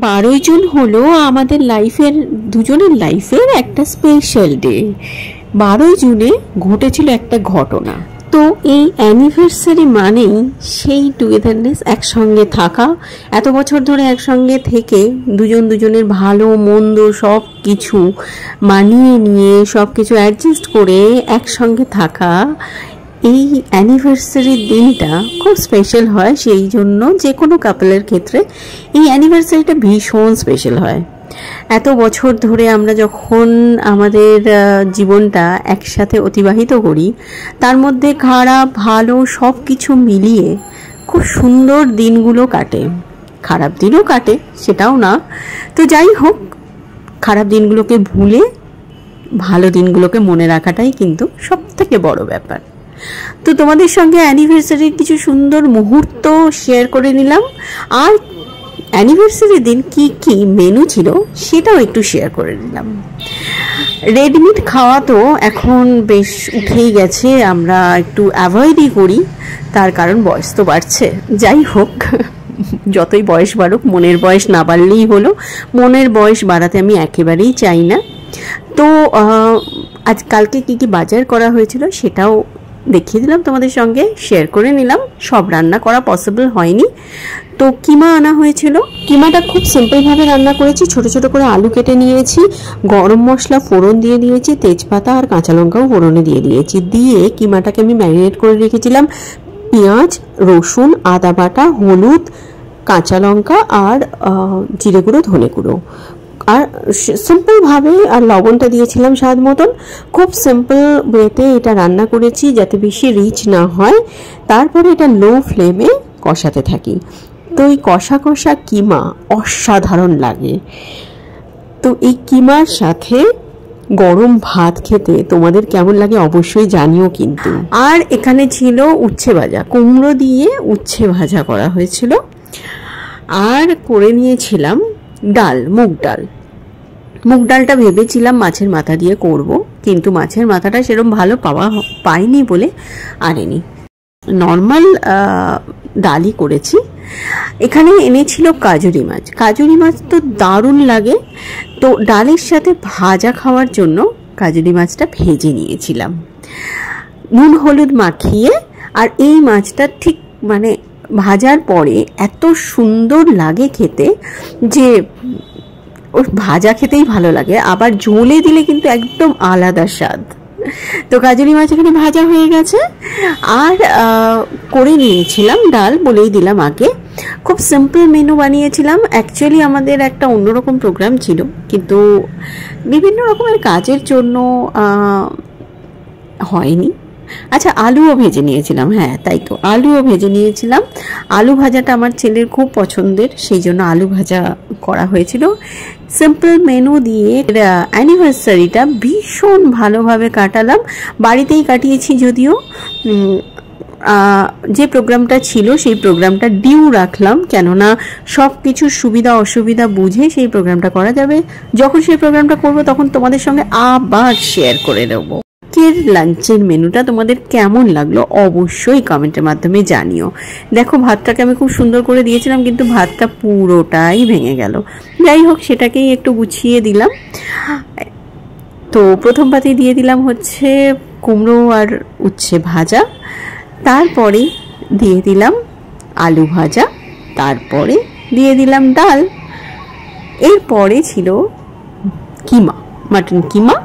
12 June হলো আমাদের লাইফের দুজনের লাইফের একটা স্পেশাল ডে। 12 জুনে ঘটেছিল একটা ঘটনা। তো এই অ্যানিভার্সারি মানেই সেই টুগেদারনেস, একসঙ্গে থাকা, এত বছর ধরে একসঙ্গে থেকে দুজনের ভালো মন্দ সব কিছু মানিয়ে নিয়ে সব কিছু অ্যাডজাস্ট করে একসঙ্গে থাকা। এই অ্যানিভার্সারির দিনটা খুব স্পেশাল হয়, সেই জন্য যে কোনো কাপলের ক্ষেত্রে এই অ্যানিভার্সারিটা ভীষণ স্পেশাল হয়। এত বছর ধরে আমরা যখন আমাদের জীবনটা একসাথে অতিবাহিত করি, তার মধ্যে খারাপ ভালো সব কিছু মিলিয়ে খুব সুন্দর দিনগুলো কাটে, খারাপ দিনও কাটে, সেটাও না। তো যাই হোক, খারাপ দিনগুলোকে ভুলে ভালো দিনগুলোকে মনে রাখাটাই কিন্তু সবথেকে বড় ব্যাপার। তো তোমাদের সঙ্গে অ্যানিভার্সারির কিছু সুন্দর মুহূর্ত শেয়ার করে নিলাম, আর অ্যানিভার্সারির দিন কি কি মেনু ছিল সেটাও একটু শেয়ার করে নিলাম। রেড মিট খাওয়া তো এখন বেশ উঠেই গেছে, আমরা একটু অ্যাভয়েডই করি, তার কারণ বয়স তো বাড়ছে। যাই হোক, যতই বয়স বাড়ুক মনের বয়স না বাড়লেই হলো, মনের বয়স বাড়াতে আমি একেবারেই চাই না। তো কালকে কি কি বাজার করা হয়েছিল সেটাও দেখিয়ে দিলাম, তোমাদের সঙ্গে শেয়ার করে নিলাম। সব রান্না করা পসিবল হয়নি, তো কিমা আনা হয়েছিল। কিমাটা খুব সিম্পলভাবে রান্না করেছি। ছোট ছোট করে আলু কেটে নিয়েছি, গরম মশলা ফোড়ন দিয়ে দিয়েছি, তেজপাতা আর কাঁচা লঙ্কাও ফোড়নে দিয়ে দিয়েছি। দিয়ে কিমাটাকে আমি ম্যারিনেট করে রেখেছিলাম পেঁয়াজ, রসুন, আদা বাটা, হলুদ, কাঁচা লঙ্কা আর জিরে গুঁড়ো, ধনে গুঁড়ো, আর সিম্পলভাবে আর লবণটা দিয়েছিলাম স্বাদ মতন। খুব সিম্পল ওয়েতে এটা রান্না করেছি যাতে বেশি রিচ না হয়। তারপরে এটা লো ফ্লেমে কষাতে থাকি। তো এই কষা কষা কিমা অসাধারণ লাগে। তো এই কিমার সাথে গরম ভাত খেতে তোমাদের কেমন লাগে অবশ্যই জানিও কিন্তু। আর এখানে ছিল উচ্ছে ভাজা, কুমড়ো দিয়ে উচ্ছে ভাজা করা হয়েছিল। আর করে নিয়েছিলাম ডাল, মুগ ডাল। মুগ ডালটা ভেবেছিলাম মাছের মাথা দিয়ে করব, কিন্তু মাছের মাথাটা সেরকম ভালো পাইনি বলে আনিনি, নর্মাল ডালই করেছি। এখানে এনেছিল কাজুরি মাছ। কাজুরি মাছ তো দারুণ লাগে, তো ডালের সাথে ভাজা খাওয়ার জন্য কাজুরি মাছটা ভেজে নিয়েছিলাম নুন হলুদ মাখিয়ে। আর এই মাছটা ঠিক মানে ভাজার পরে এত সুন্দর লাগে খেতে যে ওই ভাজা খেতেই ভালো লাগে, আবার ঝোলে দিলে কিন্তু একদম আলাদা স্বাদ। তো কাজুরি মাছ এখানে ভাজা হয়ে গেছে। আর করে নিয়েছিলাম ডাল, বলেই দিলাম আগে। খুব সিম্পল মেনু বানিয়েছিলাম। অ্যাকচুয়ালি আমাদের একটা অন্যরকম প্রোগ্রাম ছিল, কিন্তু বিভিন্ন রকমের কাজের জন্য হয়নি। আচ্ছা, আলুও ভেজে নিয়েছিলাম, হ্যাঁ তাই তো, আলুও ভেজে নিয়েছিলাম। আলু ভাজাটা আমার ছেলের খুব পছন্দের, সেই জন্য আলু ভাজা করা হয়েছিল। সিম্পল মেনু দিয়ে অ্যানিভার্সারিটা ভীষণ ভালোভাবে কাটালাম। বাড়িতেই কাটিয়েছি, যদিও যে প্রোগ্রামটা ছিল সেই প্রোগ্রামটা ডিউ রাখলাম, কেননা সব কিছুর সুবিধা অসুবিধা বুঝে সেই প্রোগ্রামটা করা যাবে। যখন সেই প্রোগ্রামটা করব তখন তোমাদের সঙ্গে আবার শেয়ার করে নেবো। লাঞ্চের মেনুটা তোমাদের কেমন লাগলো অবশ্যই কমেন্টের মাধ্যমে জানিও। দেখো, ভাতটাকে আমি খুব সুন্দর করে দিয়েছিলাম, কিন্তু ভাতটা পুরোটাই ভেঙে গেল। যাই হোক, সেটাকেই একটু গুছিয়ে দিলাম। তো প্রথম পাতেই দিয়ে দিলাম হচ্ছে কুমড়ো আর উচ্ছে ভাজা, তারপরে দিয়ে দিলাম আলু ভাজা, তারপরে দিয়ে দিলাম ডাল, এরপরে ছিল কিমা, মাটন কিমা,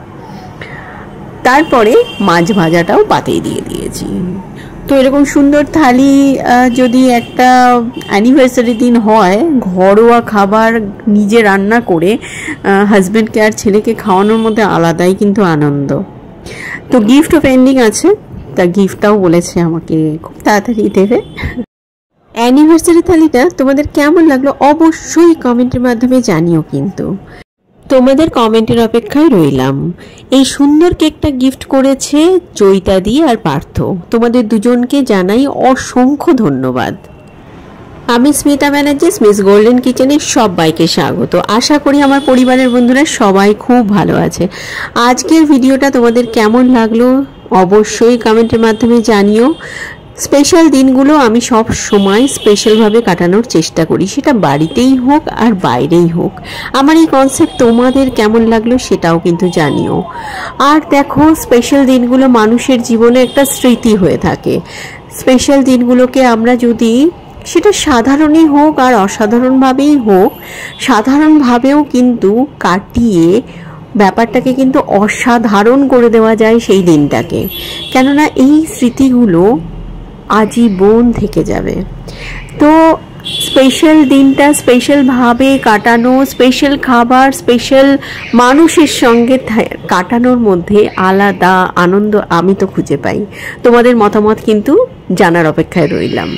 তারপরে মাছ ভাজাটাও পাতেই দিয়ে দিয়েছি। তো এরকম সুন্দর থালি যদি একটা অ্যানিভার্সারি দিন হয়, ঘরোয়া খাবার নিজে রান্না করে হাজব্যান্ডকে আর ছেলেকে খাওয়ানোর মধ্যে আলাদাই কিন্তু আনন্দ। তো গিফট পেন্ডিং আছে, তা গিফটটাও বলেছে আমাকে খুব তাড়াতাড়ি দেবে। অ্যানিভার্সারি থালিটা তোমাদের কেমন লাগলো অবশ্যই কমেন্টের মাধ্যমে জানিও কিন্তু। তোমাদের কমেন্টের অপেক্ষায় রইলাম। এই সুন্দর কেকটা গিফট করেছে জয়িতাদি আর পার্থ। তোমাদের দুজনকে জানাই অসংখ্য ধন্যবাদ। আমি স্মিতা ব্যানার্জি, মিস গোল্ডেন কিচেনে সবাইকে স্বাগত। আশা করি আমার পরিবারের বন্ধুরা সবাই খুব ভালো আছে। আজকের ভিডিওটা তোমাদের কেমন লাগলো অবশ্যই কমেন্টের মাধ্যমে জানিও। স্পেশাল দিনগুলো আমি সব সময় স্পেশালভাবে কাটানোর চেষ্টা করি, সেটা বাড়িতেই হোক আর বাইরেই হোক। আমার এই কনসেপ্ট তোমাদের কেমন লাগলো সেটাও কিন্তু জানিও। আর দেখো, স্পেশাল দিনগুলো মানুষের জীবনে একটা স্মৃতি হয়ে থাকে। স্পেশাল দিনগুলোকে আমরা যদি, সেটা সাধারণই হোক আর অসাধারণভাবেই হোক, সাধারণভাবেও কিন্তু কাটিয়ে ব্যাপারটাকে কিন্তু অসাধারণ করে দেওয়া যায় সেই দিনটাকে। কেননা এই স্মৃতিগুলো আজীবন থেকে যাবে। তো স্পেশাল দিনটা স্পেশালভাবে কাটানো, স্পেশাল খাবার, স্পেশাল মানুষের সঙ্গে কাটানোর মধ্যে আলাদা আনন্দ আমি তো খুঁজে পাই। তোমাদের মতামত কিন্তু জানার অপেক্ষায় রইলাম।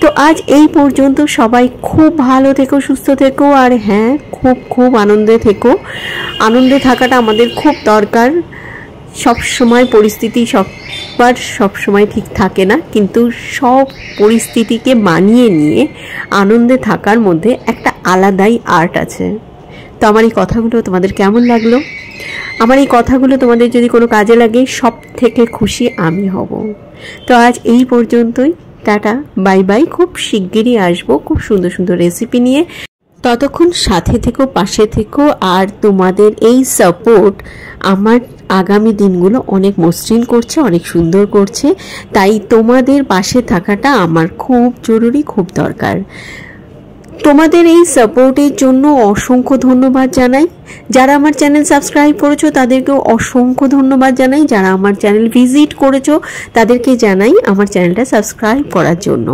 তো আজ এই পর্যন্ত। সবাই খুব ভালো থেকো, সুস্থ থেকো, আর হ্যাঁ, খুব খুব আনন্দে থেকো। আনন্দে থাকাটা আমাদের খুব দরকার। সব সময় পরিস্থিতি সব সময় ঠিক থাকে না, কিন্তু সব পরিস্থিতিকে মানিয়ে নিয়ে আনন্দে থাকার মধ্যে একটা আলাদাই আর্ট আছে। তো আমার এই কথাগুলো তোমাদের কেমন লাগলো? আমার এই কথাগুলো তোমাদের যদি কোনো কাজে লাগে, সব থেকে খুশি আমি হব। তো আজ এই পর্যন্তই। Tata, bye bye. খুব শিগগিরই আসবো খুব সুন্দর সুন্দর রেসিপি নিয়ে। ততক্ষণ সাথে থেকো, পাশে থেকো, আর তোমাদের এই সাপোর্ট আমার আগামী দিনগুলো অনেক মসৃণ করছে, অনেক সুন্দর করছে। তাই তোমাদের পাশে থাকাটা আমার খুব জরুরি, খুব দরকার। তোমাদের এই সাপোর্টের জন্য অসংখ্য ধন্যবাদ জানাই। যারা আমার চ্যানেল সাবস্ক্রাইব করেছো তাদেরকেও অসংখ্য ধন্যবাদ জানাই। যারা আমার চ্যানেল ভিজিট করেছো তাদেরকে জানাই আমার চ্যানেলটা সাবস্ক্রাইব করার জন্য।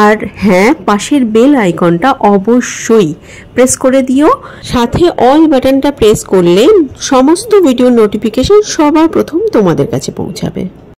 আর হ্যাঁ, পাশের বেল আইকনটা অবশ্যই প্রেস করে দিও। সাথে অল বাটনটা প্রেস করলে সমস্ত ভিডিও নোটিফিকেশন সবার প্রথম তোমাদের কাছে পৌঁছাবে।